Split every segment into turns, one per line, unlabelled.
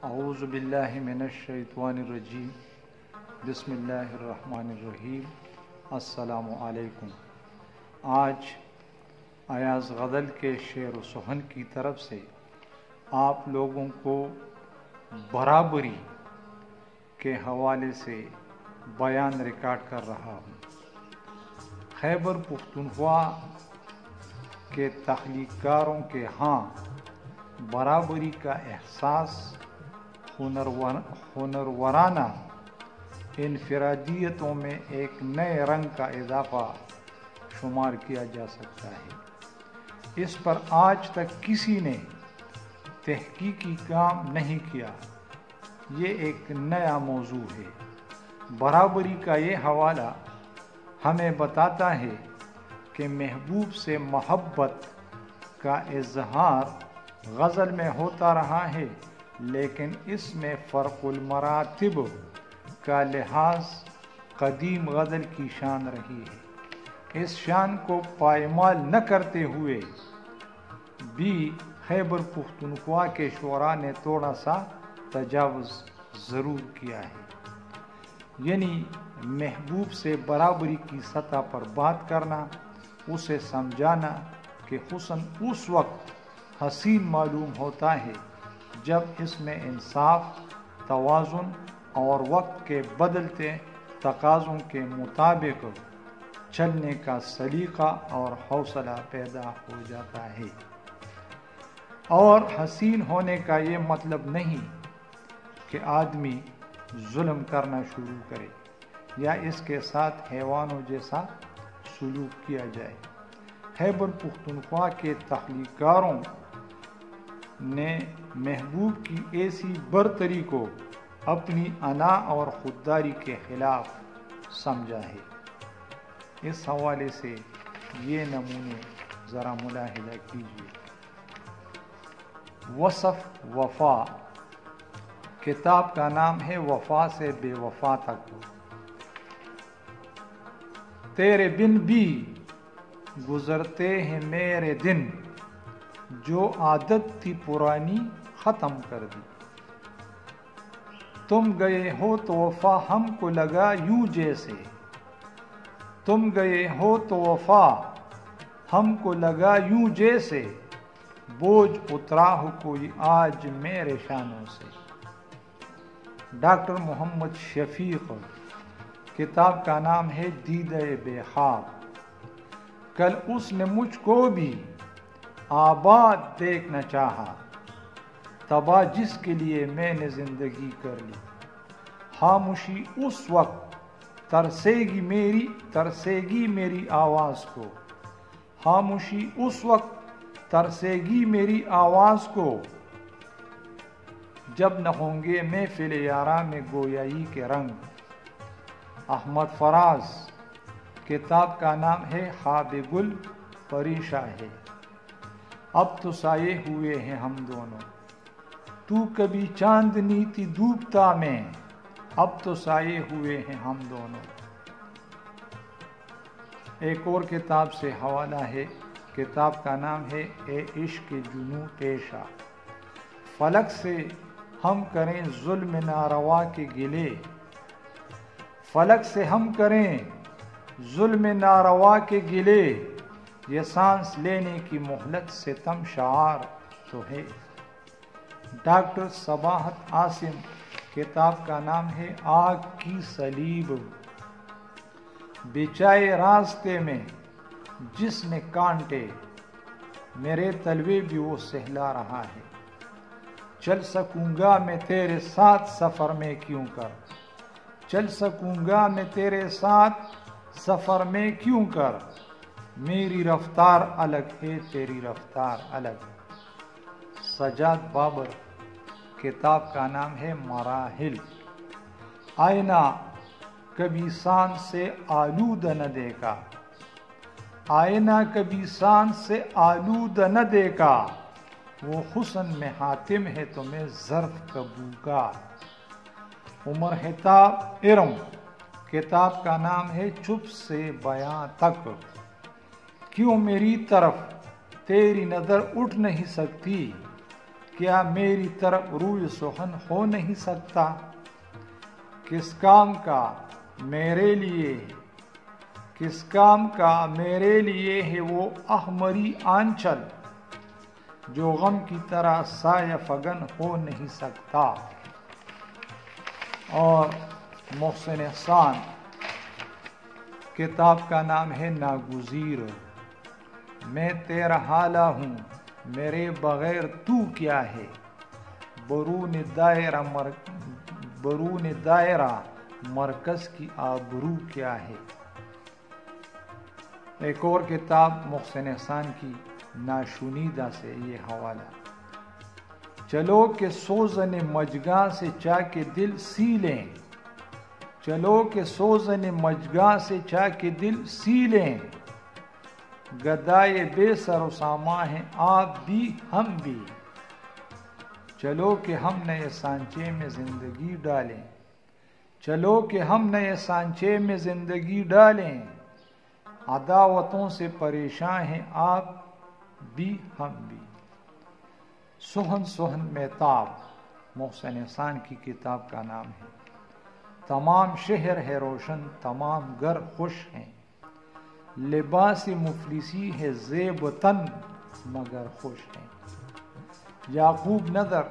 اعوذ باللہ من الشیطان الرجیم بسم اللہ الرحمن الرحیم السلام علیکم۔ آج ایاز غزل کے شعر و سخن کی طرف سے آپ لوگوں کو برابری کے حوالے سے بیان ریکارڈ کر رہا ہوں۔ خیبر پختونخوا کے تخلیق کاروں کے ہاں برابری کا احساس ہنرورانہ انفرادیتوں میں ایک نئے رنگ کا اضافہ شمار کیا جا سکتا ہے۔ اس پر آج تک کسی نے تحقیقی کام نہیں کیا۔ یہ ایک نیا موضوع ہے۔ برابری کا یہ حوالہ ہمیں بتاتا ہے کہ محبوب سے محبت کا اظہار غزل میں ہوتا رہا ہے، لیکن اس میں فرق المراتب کا لحاظ قدیم غزل کی شان رہی ہے۔ اس شان کو پائمال نہ کرتے ہوئے بھی خیبر پختونخوا کے شعراء نے تھوڑا سا تجاوز ضرور کیا ہے، یعنی محبوب سے برابری کی سطح پر بات کرنا، اسے سمجھانا کہ حسن اس وقت حسین معلوم ہوتا ہے جب اس میں انصاف، توازن اور وقت کے بدلتے تقاضوں کے مطابق چلنے کا سلیقہ اور حوصلہ پیدا ہو جاتا ہے۔ اور حسین ہونے کا یہ مطلب نہیں کہ آدمی ظلم کرنا شروع کرے یا اس کے ساتھ حیوانوں جیسا سلوک کیا جائے۔ خیبر پختونخوا کے تخلیق کاروں نے محبوب کی ایسی برتری کو اپنی انا اور خودداری کے خلاف سمجھا ہے۔ اس حوالے سے یہ نمونے ذرا ملاحظہ کیجیے۔ وصف وفا، کتاب کا نام ہے وفا سے بے وفا تک۔ تیرے بن بھی گزرتے ہیں میرے دن، جو عادت تھی پرانی ختم کر دی۔ تم گئے ہو تو وفا ہم کو لگا یوں جیسے، تم گئے ہو تو وفا ہم کو لگا یوں جیسے، بوجھ اترا ہو کوئی آج میرے شانوں سے۔ ڈاکٹر محمد شفیق، کتاب کا نام ہے دیدہ بے خواب۔ کل اس نے مجھ کو بھی آباد دیکھنا چاہا، تباہ جس کے لیے میں نے زندگی کر لی۔ خاموشی اس وقت ترسے گی میری آواز کو، خاموشی اس وقت ترسے گی میری آواز کو، جب نہ ہوں گے محفل یارا میں گویائی کے رنگ۔ احمد فراز، کتاب کا نام ہے خواب گل پریشاں ہے۔ اب تو سائے ہوئے ہیں ہم دونوں، تو کبھی چاندنی تھی ڈوبتا میں، اب تو سائے ہوئے ہیں ہم دونوں۔ ایک اور کتاب سے حوالہ ہے، کتاب کا نام ہے اے عشق جنوں پیشہ۔ فلک سے ہم کریں ظلم ناروا کے گلے، فلک سے ہم کریں ظلم ناروا کے گلے، یہ سانس لینے کی مہلت ستم شعار تو ہے۔ ڈاکٹر صباحت عاصم، کتاب کا نام ہے آگ کی صلیب۔ بچھائے راستے میں جس نے کانٹے، میرے تلوے بھی وہ سہلا رہا ہے۔ چل سکوں گا میں تیرے ساتھ سفر میں کیوں کر، چل سکوں گا میں تیرے ساتھ سفر میں کیوں کر، میری رفتار الگ ہے تیری رفتار الگ۔ سجاد بابر، کتاب کا نام ہے مراحل۔ آئینہ کبھی سان سے آلودہ نہ دیکھا، آئینہ کبھی سان سے آلودہ نہ دیکھا، وہ حسن میں حاتم ہے تمہیں ظرف کبو کا۔ عمر خطاب ارم، کتاب کا نام ہے چپ سے بیاں تک۔ کیوں میری طرف تیری نظر اٹھ نہیں سکتی، کیا میری طرف روی سخن ہو نہیں سکتا؟ کس کام کا میرے لیے کس کام کا میرے لیے ہے وہ احمری آنچل جو غم کی طرح سایہ فگن ہو نہیں سکتا۔ اور محسن احسان کتاب کا نام ہے ناگزیر۔ میں تیرا حالہ ہوں میرے بغیر تو کیا ہے، برون دائرہ مرکز کی آبرو کیا ہے۔ ایک اور کتاب محسن احسان کی ناشنیدہ سے یہ حوالہ، چلو کہ سوزن مجگاں سے چا کے دل سی لیں، چلو کہ سوزن مجگاں سے چا کے دل سی لیں، گدائے بے سر و ساما ہیں آپ بھی ہم بھی، چلو کہ ہم نئے سانچے میں زندگی ڈالیں، چلو کہ ہم نئے سانچے میں زندگی ڈالیں، عداوتوں سے پریشان ہیں آپ بھی ہم بھی۔ سہن سہن میتاب محسن احسان کی کتاب کا نام ہے۔ تمام شہر ہے روشن تمام گھر خوش ہیں، لباس مفلسی ہے زیب تن مگر خوش ہیں۔ یعقوب نظر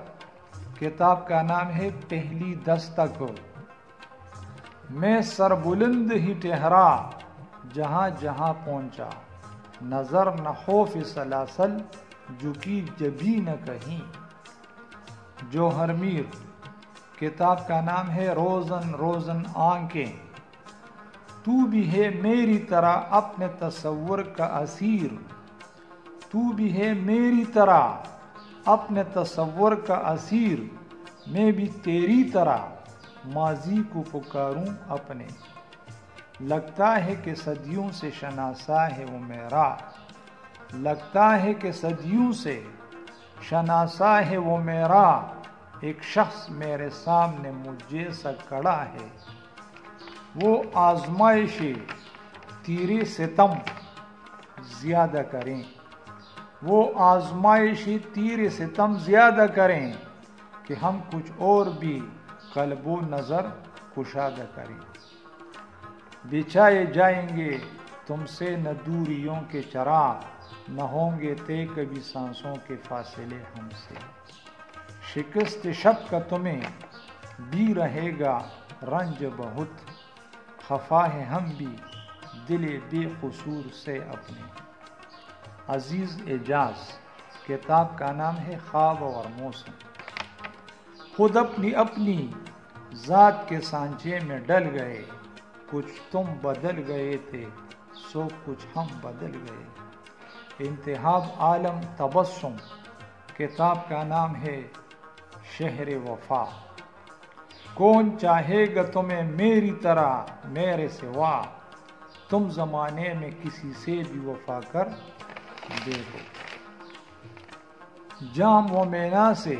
کتاب کا نام ہے پہلی دستک۔ میں سر بلند ہی ٹہرا جہاں جہاں پہنچا، نظر نہ خوف سلاسل جھکی جبھی نہ کہیں۔ جوہر میر کتاب کا نام ہے روزن روزن آنکھیں۔ تو بھی ہے میری طرح اپنے تصور کا اسیر، تو بھی ہے میری طرح اپنے تصور کا اسیر، میں بھی تیری طرح ماضی کو پکاروں اپنے۔ لگتا ہے کہ صدیوں سے شناسا ہے وہ میرا، لگتا ہے کہ صدیوں سے شناسا ہے وہ میرا، ایک شخص میرے سامنے مجھ جیسا کھڑا ہے۔ وہ آزمائش تیرے ستم زیادہ کریں، وہ آزمائش تیرے ستم زیادہ کریں کہ ہم کچھ اور بھی قلب و نظر کشادہ کریں۔ بچھائے جائیں گے تم سے نہ دوریوں کے چراغ، نہ ہوں گے طے کبھی سانسوں کے فاصلے ہم سے۔ شکست شب کا تمہیں بھی رہے گا رنج بہت، خفا ہے ہم بھی دل بے قصور سے اپنے۔ عزیز اعجاز کتاب کا نام ہے خواب اور موسم۔ خود اپنی اپنی ذات کے سانچے میں ڈل گئے، کچھ تم بدل گئے تھے سو کچھ ہم بدل گئے۔ انتخاب عالم تبسم کتاب کا نام ہے شہر وفا۔ کون چاہے گا تمہیں میری طرح میرے سوا، تم زمانے میں کسی سے بھی وفا کر دیکھو۔ جام و مینا سے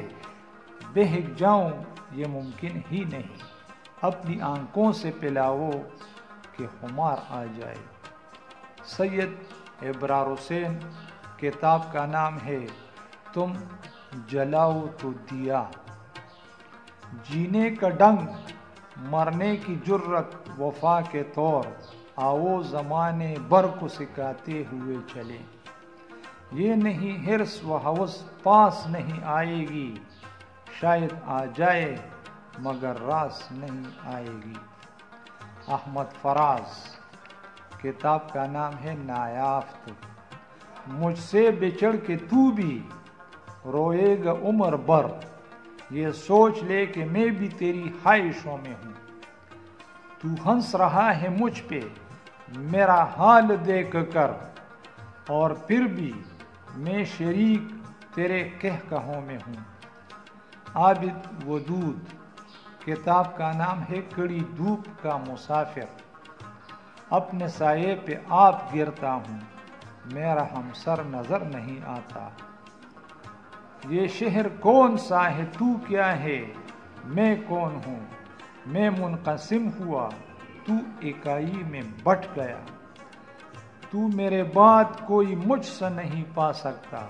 بہک جاؤں یہ ممکن ہی نہیں، اپنی آنکھوں سے پلاؤ کہ خمار آ جائے۔ سید ابرار حسین کتاب کا نام ہے تم جلاؤ تو دیا۔ جینے کا ڈنگ مرنے کی جرت وفا کے طور، آؤ زمانے بھر کو سکھاتے ہوئے چلے۔ یہ نہیں حرص و ہوس پاس نہیں آئے گی، شاید آ جائے مگر راس نہیں آئے گی۔ احمد فراز کتاب کا نام ہے نایافت۔ مجھ سے بچڑ کے تو بھی روئے گا عمر بھر، یہ سوچ لے کہ میں بھی تیری خواہشوں میں ہوں۔ تو ہنس رہا ہے مجھ پہ میرا حال دیکھ کر، اور پھر بھی میں شریک تیرے کہکہوں میں ہوں۔ عابد ودود کتاب کا نام ہے کڑی دھوپ کا مسافر۔ اپنے سائے پہ آپ گرتا ہوں، میرا ہمسر نظر نہیں آتا۔ یہ شہر کون سا ہے تو کیا ہے، میں کون ہوں، میں منقسم ہوا تو اکائی میں بٹ گیا۔ تو میرے بعد کوئی مجھ سے نہیں پا سکتا،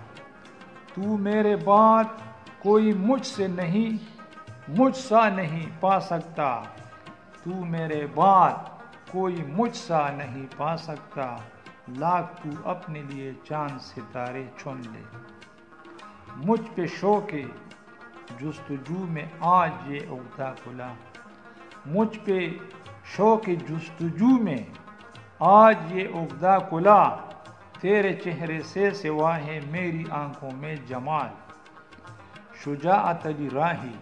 تو میرے بعد کوئی مجھ سا نہیں پا سکتا، تو میرے بعد کوئی مجھ سا نہیں پا سکتا، لاکھ تو اپنے لیے چاند ستارے چن لے۔ مجھ پہ شوق جستجو میں آج یہ عقدہ کھلا، مجھ پہ شوق جستجو میں آج یہ عقدہ کھلا، تیرے چہرے سے سوا ہے میری آنکھوں میں جمال۔ شجاعت علی راہی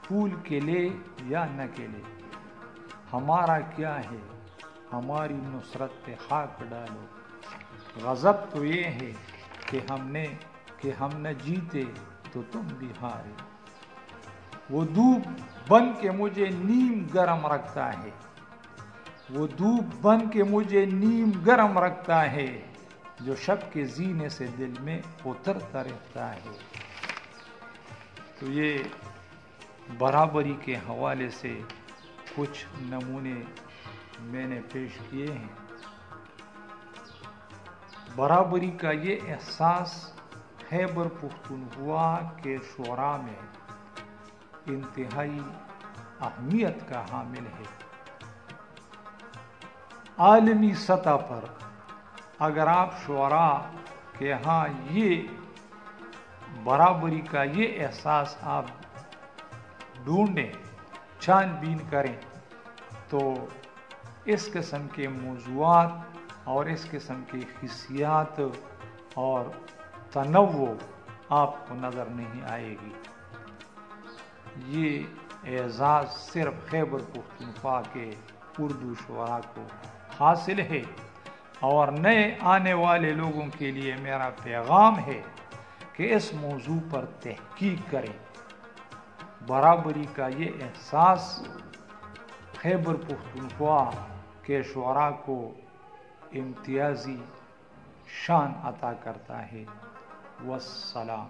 پھول کے لے یا نہ کے لے، ہمارا کیا ہے، ہماری نصرت پہ خاک ڈالو۔ غضب تو یہ ہے کہ ہم نہ جیتے تو تم بھی ہارے۔ وہ دھوپ بن کے مجھے نیم گرم رکھتا ہے، وہ دھوپ بن کے مجھے نیم گرم رکھتا ہے، جو شب کے زینے سے دل میں اترتا رہتا ہے۔ تو یہ برابری کے حوالے سے کچھ نمونے میں نے پیش کیے ہیں۔ برابری کا یہ احساس خیبر پختونخوا کے شعراء میں انتہائی اہمیت کا حامل ہے۔ عالمی سطح پر اگر آپ شعراء کے ہاں یہ برابری کا یہ احساس آپ ڈھونڈیں، چھان بین کریں، تو اس قسم کے موضوعات اور اس قسم کی حیثیات اور تنوع آپ کو نظر نہیں آئے گی۔ یہ اعزاز صرف خیبر پختونخوا کے اردو شعراء کو حاصل ہے، اور نئے آنے والے لوگوں کے لیے میرا پیغام ہے کہ اس موضوع پر تحقیق کریں۔ برابری کا یہ احساس خیبر پختونخوا کے شعراء کو امتیازی شان عطا کرتا ہے۔ والسلام۔